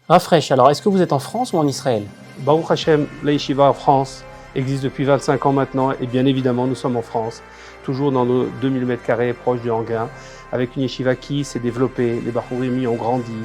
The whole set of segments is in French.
Rafresh, alors est-ce que vous êtes en France ou en Israël? Baruch Hashem, la yeshiva en France existe depuis 25 ans maintenant et bien évidemment nous sommes en France, toujours dans nos 2000 m² proches du Hanguin, avec une yeshiva qui s'est développée, les Bachorim ont grandi,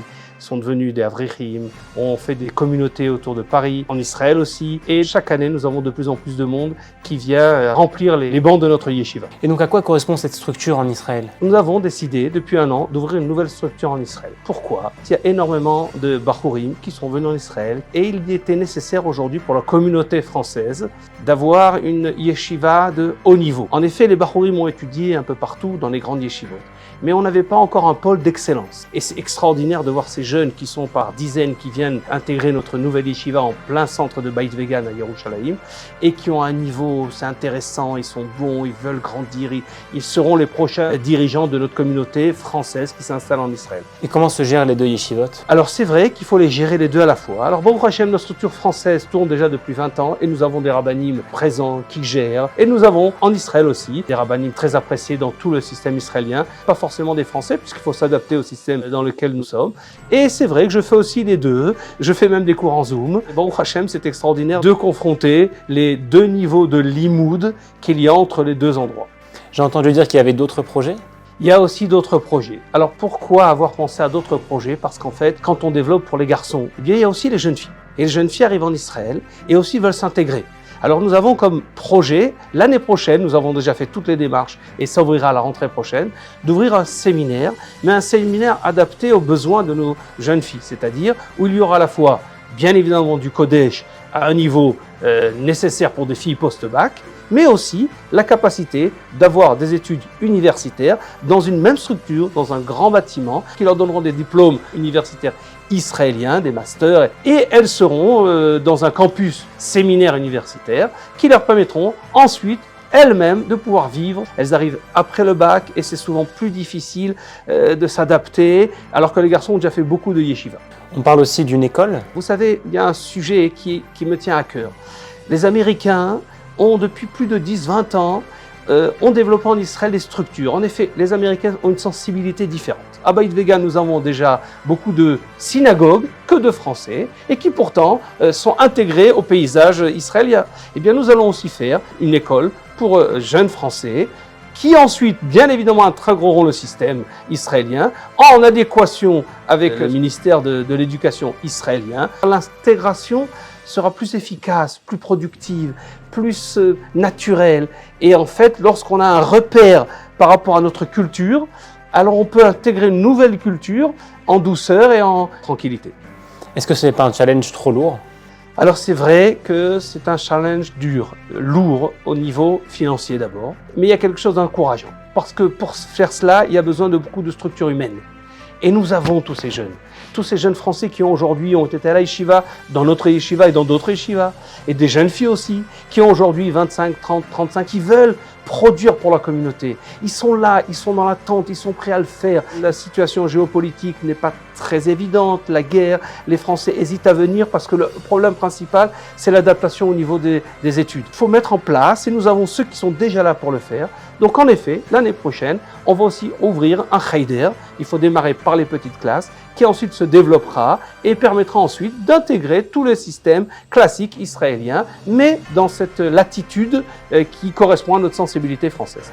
sont devenus des Avrichim, on fait des communautés autour de Paris, en Israël aussi, et chaque année nous avons de plus en plus de monde qui vient remplir les bancs de notre yeshiva. Et donc à quoi correspond cette structure en Israël? Nous avons décidé depuis un an d'ouvrir une nouvelle structure en Israël. Pourquoi? Il y a énormément de Bachurim qui sont venus en Israël et il était nécessaire aujourd'hui pour la communauté française d'avoir une yeshiva de haut niveau. En effet, les Bachurim ont étudié un peu partout dans les grandes yeshivot, mais on n'avait pas encore un pôle d'excellence. Et c'est extraordinaire de voir ces jeunes qui sont par dizaines qui viennent intégrer notre nouvelle yeshiva en plein centre de Beit Vegan à Yerushalayim et qui ont un niveau, c'est intéressant, ils sont bons, ils veulent grandir, ils seront les prochains dirigeants de notre communauté française qui s'installe en Israël. Et comment se gèrent les deux yeshivot? Alors c'est vrai qu'il faut les gérer les deux à la fois. Alors Baruch Hashem, notre structure française tourne déjà depuis 20 ans et nous avons des rabbanim présents qui gèrent. Et nous avons en Israël aussi des rabbanim très appréciés dans tout le système israélien, pas forcément des Français puisqu'il faut s'adapter au système dans lequel nous sommes. Et c'est vrai que je fais aussi les deux, je fais même des cours en Zoom. Baruch Hashem, c'est extraordinaire de confronter les deux niveaux de limoud qu'il y a entre les deux endroits. J'ai entendu dire qu'il y avait d'autres projets? Il y a aussi d'autres projets. Alors pourquoi avoir pensé à d'autres projets? Parce qu'en fait, quand on développe pour les garçons, eh bien, il y a aussi les jeunes filles. Et les jeunes filles arrivent en Israël et aussi veulent s'intégrer. Alors nous avons comme projet, l'année prochaine, nous avons déjà fait toutes les démarches et ça ouvrira à la rentrée prochaine, d'ouvrir un séminaire, mais un séminaire adapté aux besoins de nos jeunes filles. C'est-à-dire où il y aura à la fois, bien évidemment, du Kodesh à un niveau nécessaire pour des filles post-bac, mais aussi la capacité d'avoir des études universitaires dans une même structure, dans un grand bâtiment, qui leur donneront des diplômes universitaires israéliens, des masters, et elles seront dans un campus séminaire universitaire qui leur permettront ensuite elles-mêmes de pouvoir vivre. Elles arrivent après le bac et c'est souvent plus difficile de s'adapter, alors que les garçons ont déjà fait beaucoup de yeshiva. On parle aussi d'une école? Vous savez, il y a un sujet qui me tient à cœur. Les Américains ont depuis plus de 10-20 ans ont développé en Israël des structures. En effet, les Américains ont une sensibilité différente. À Beit Vegan, nous avons déjà beaucoup de synagogues que de Français et qui pourtant sont intégrés au paysage israélien. Eh bien, nous allons aussi faire une école pour jeunes Français qui ensuite, bien évidemment, intégreront le système israélien en adéquation avec le ministère de l'Éducation israélien. L'intégration sera plus efficace, plus productive, plus naturelle. Et en fait, lorsqu'on a un repère par rapport à notre culture, alors on peut intégrer une nouvelle culture en douceur et en tranquillité. Est-ce que ce n'est pas un challenge trop lourd? Alors c'est vrai que c'est un challenge dur, lourd au niveau financier d'abord, mais il y a quelque chose d'encourageant. Parce que pour faire cela, il y a besoin de beaucoup de structures humaines. Et nous avons tous ces jeunes Français qui aujourd'hui ont été à la yeshiva, dans notre yeshiva et dans d'autres yeshivas, et des jeunes filles aussi, qui ont aujourd'hui 25, 30, 35, qui veulent produire pour la communauté. Ils sont là, ils sont dans l'attente, ils sont prêts à le faire. La situation géopolitique n'est pas très évidente, la guerre, les Français hésitent à venir parce que le problème principal, c'est l'adaptation au niveau des études. Il faut mettre en place, et nous avons ceux qui sont déjà là pour le faire. Donc en effet, l'année prochaine, on va aussi ouvrir un cheder. Il faut démarrer par les petites classes, qui ensuite se développera et permettra ensuite d'intégrer tout le système classique israélien, mais dans cette latitude qui correspond à notre sensibilité française.